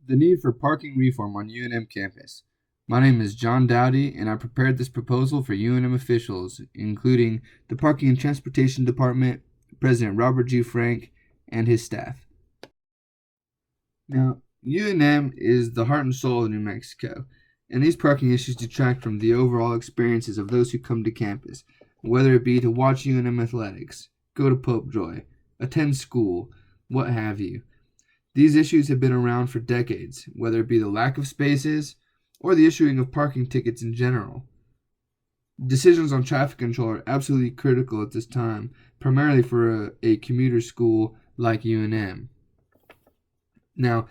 The need for parking reform on UNM campus. My name is John Dowdy, and I prepared this proposal for UNM officials, including the Parking and Transportation Department, President Robert G. Frank, and his staff. Now, UNM is the heart and soul of New Mexico, and these parking issues detract from the overall experiences of those who come to campus, whether it be to watch UNM athletics, go to Pope Joy, attend school, what have you. These issues have been around for decades, whether it be the lack of spaces or the issuing of parking tickets in general. Decisions on traffic control are absolutely critical at this time, primarily for a commuter school like UNM. Now,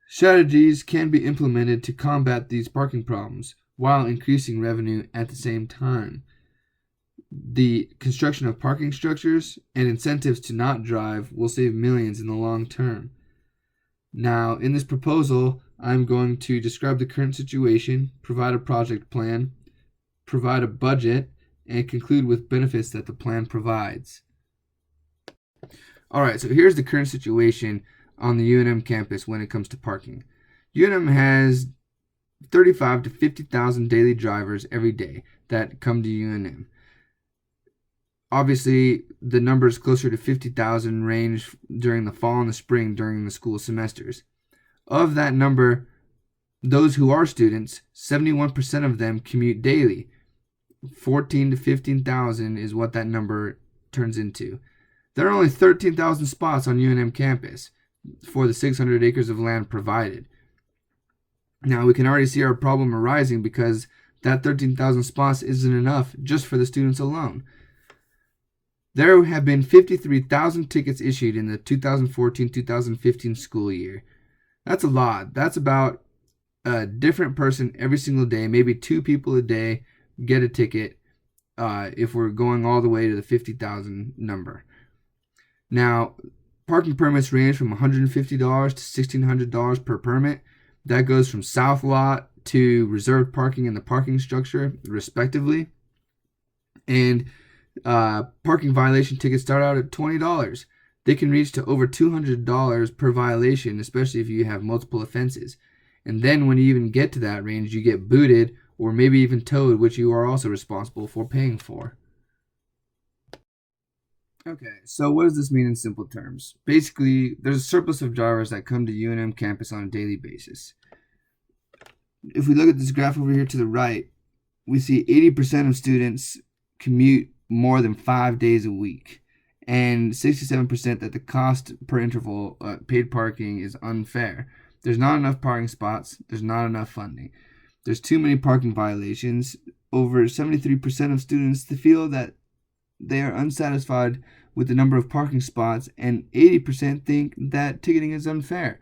strategies can be implemented to combat these parking problems while increasing revenue at the same time. The construction of parking structures and incentives to not drive will save millions in the long term. Now, in this proposal, I'm going to describe the current situation, provide a project plan, provide a budget, and conclude with benefits that the plan provides. Alright, so here's the current situation on the UNM campus when it comes to parking. UNM has 35 to 50,000 daily drivers every day that come to UNM. Obviously, the numbers closer to 50,000 range during the fall and the spring during the school semesters. Of that number, those who are students, 71% of them commute daily. 14 to 15,000 is what that number turns into. There are only 13,000 spots on UNM campus for the 600 acres of land provided. Now, we can already see our problem arising because that 13,000 spots isn't enough just for the students alone. There have been 53,000 tickets issued in the 2014-2015 school year. That's a lot. That's about a different person every single day. Maybe 2 people a day get a ticket if we're going all the way to the 50,000 number. Now, parking permits range from $150 to $1,600 per permit. That goes from south lot to reserved parking in the parking structure, respectively. And parking violation tickets start out at $20. They can reach to over $200 per violation, especially if you have multiple offenses. And then when you even get to that range, you get booted or maybe even towed, which you are also responsible for paying for. Okay, so what does this mean in simple terms? Basically, there's a surplus of drivers that come to UNM campus on a daily basis. If we look at this graph over here to the right, we see 80% of students commute more than 5 days a week, and 67% that the cost per interval paid parking is unfair. There's not enough parking spots. There's not enough funding. There's too many parking violations. Over 73% of students feel that they are unsatisfied with the number of parking spots, and 80% think that ticketing is unfair.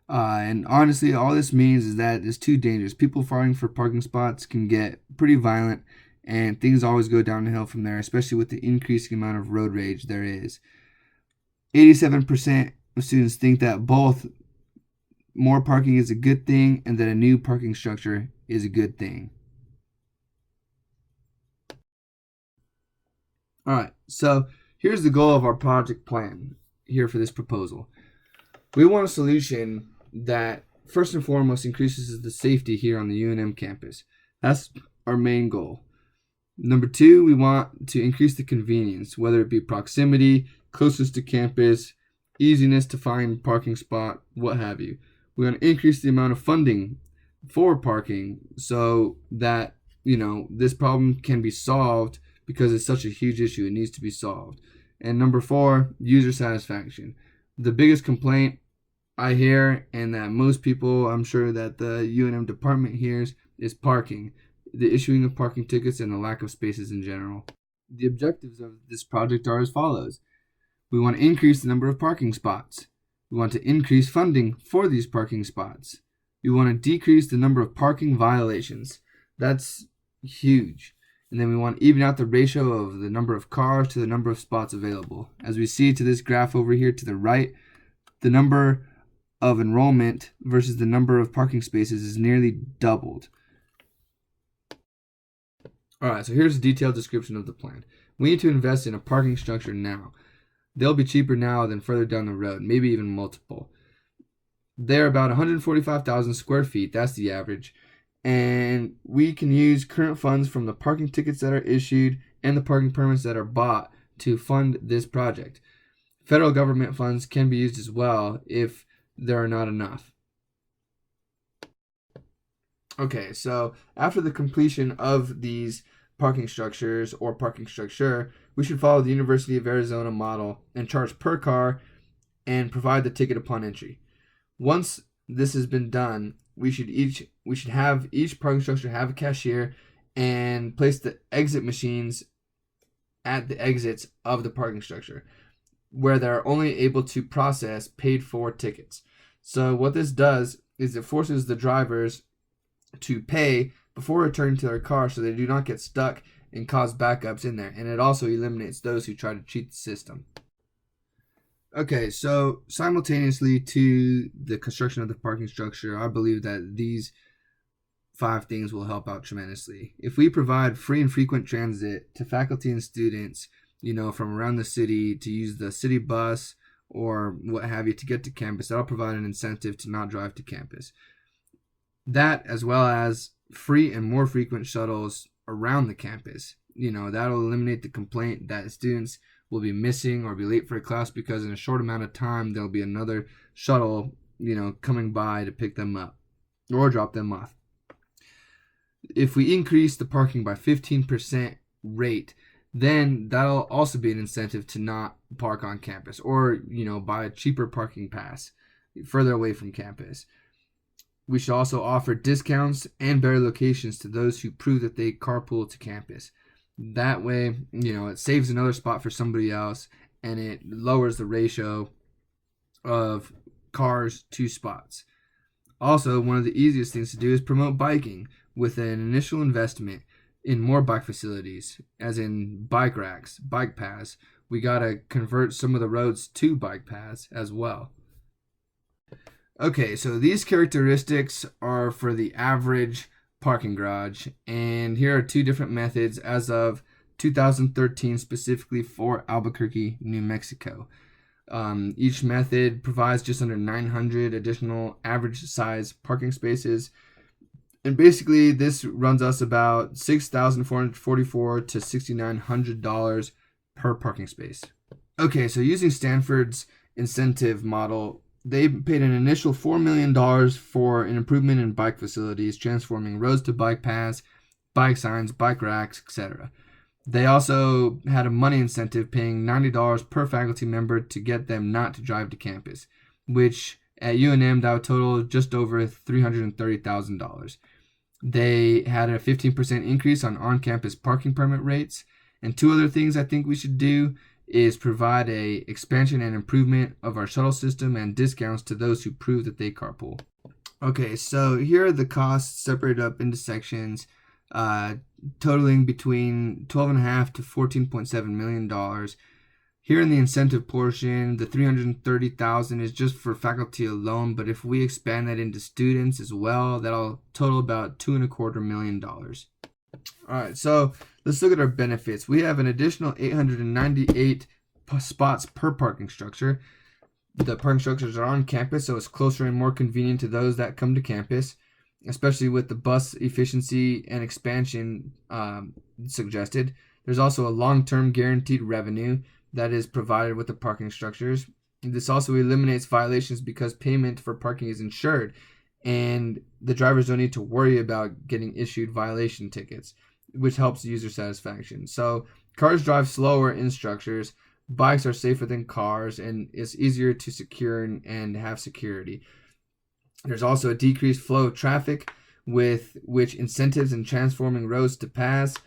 And honestly, all this means is that it's too dangerous. People fighting for parking spots can get pretty violent, and things always go downhill from there, especially with the increasing amount of road rage there is. 87% of students think that both more parking is a good thing and that a new parking structure is a good thing. Alright, so here's the goal of our project plan here for this proposal. We want a solution that first and foremost increases the safety here on the UNM campus. That's our main goal. Number 2, we want to increase the convenience, whether it be proximity, closest to campus, easiness to find parking spot, what have you. We want to increase the amount of funding for parking so that, this problem can be solved because it's such a huge issue. It needs to be solved. And number 4, user satisfaction. The biggest complaint I hear, and that most people, I'm sure that the UNM department hears, is parking. The issuing of parking tickets and the lack of spaces in general. The objectives of this project are as follows. We want to increase the number of parking spots. We want to increase funding for these parking spots. We want to decrease the number of parking violations. That's huge. And then we want to even out the ratio of the number of cars to the number of spots available. As we see to this graph over here to the right, the number of enrollment versus the number of parking spaces is nearly doubled. Alright, so here's a detailed description of the plan. We need to invest in a parking structure now. They'll be cheaper now than further down the road, maybe even multiple. They're about 145,000 square feet. That's the average. And we can use current funds from the parking tickets that are issued and the parking permits that are bought to fund this project. Federal government funds can be used as well if there are not enough. Okay, so after the completion of these parking structures or parking structure, we should follow the University of Arizona model and charge per car and provide the ticket upon entry. Once this has been done, we should have each parking structure have a cashier and place the exit machines at the exits of the parking structure where they're only able to process paid for tickets. So what this does is it forces the drivers to pay before returning to their car so they do not get stuck and cause backups in there. And it also eliminates those who try to cheat the system. Okay, so simultaneously to the construction of the parking structure, I believe that these 5 things will help out tremendously. If we provide free and frequent transit to faculty and students, from around the city to use the city bus or what have you to get to campus, that'll provide an incentive to not drive to campus. That, as well as free and more frequent shuttles around the campus, that'll eliminate the complaint that students will be missing or be late for a class because in a short amount of time there'll be another shuttle, coming by to pick them up or drop them off. If we increase the parking by 15% rate, then that'll also be an incentive to not park on campus or, buy a cheaper parking pass further away from campus. We should also offer discounts and better locations to those who prove that they carpool to campus. That way, it saves another spot for somebody else and it lowers the ratio of cars to spots. Also, one of the easiest things to do is promote biking with an initial investment in more bike facilities, as in bike racks, bike paths. We got to convert some of the roads to bike paths as well. Okay, so these characteristics are for the average parking garage, and here are 2 different methods as of 2013 specifically for Albuquerque, New Mexico. Each method provides just under 900 additional average size parking spaces, and basically this runs us about $6,444 to $6,900 per parking space. Okay, so using Stanford's incentive model, they paid an initial $4 million for an improvement in bike facilities, transforming roads to bike paths, bike signs, bike racks, etc. They also had a money incentive paying $90 per faculty member to get them not to drive to campus, which at UNM that would total just over $330,000. They had a 15% increase on-campus parking permit rates. And 2 other things I think we should do is provide a expansion and improvement of our shuttle system and discounts to those who prove that they carpool. Okay, so here are the costs separated up into sections, totaling between $12.5 to $14.7 million. Here in the incentive portion, the $330,000 is just for faculty alone, but if we expand that into students as well, that'll total about $2.25 million. All right, so let's look at our benefits. We have an additional 898 spots per parking structure. The parking structures are on campus, so it's closer and more convenient to those that come to campus, especially with the bus efficiency and expansion suggested. There's also a long-term guaranteed revenue that is provided with the parking structures. This also eliminates violations because payment for parking is insured and the drivers don't need to worry about getting issued violation tickets, which helps user satisfaction. So cars drive slower in structures, bikes are safer than cars, and it's easier to secure and have security. There's also a decreased flow of traffic with which incentives in transforming roads to paths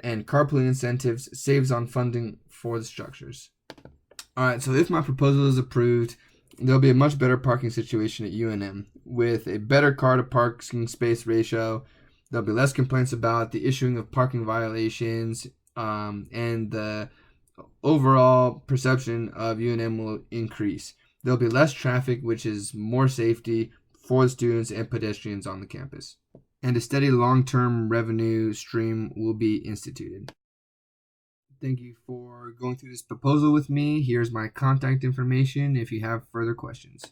and carpooling incentives saves on funding for the structures. All right, so if my proposal is approved, there'll be a much better parking situation at UNM with a better car to parking space ratio. There'll be less complaints about the issuing of parking violations, and the overall perception of UNM will increase. There'll be less traffic, which is more safety for the students and pedestrians on the campus. And a steady long-term revenue stream will be instituted. Thank you for going through this proposal with me. Here's my contact information if you have further questions.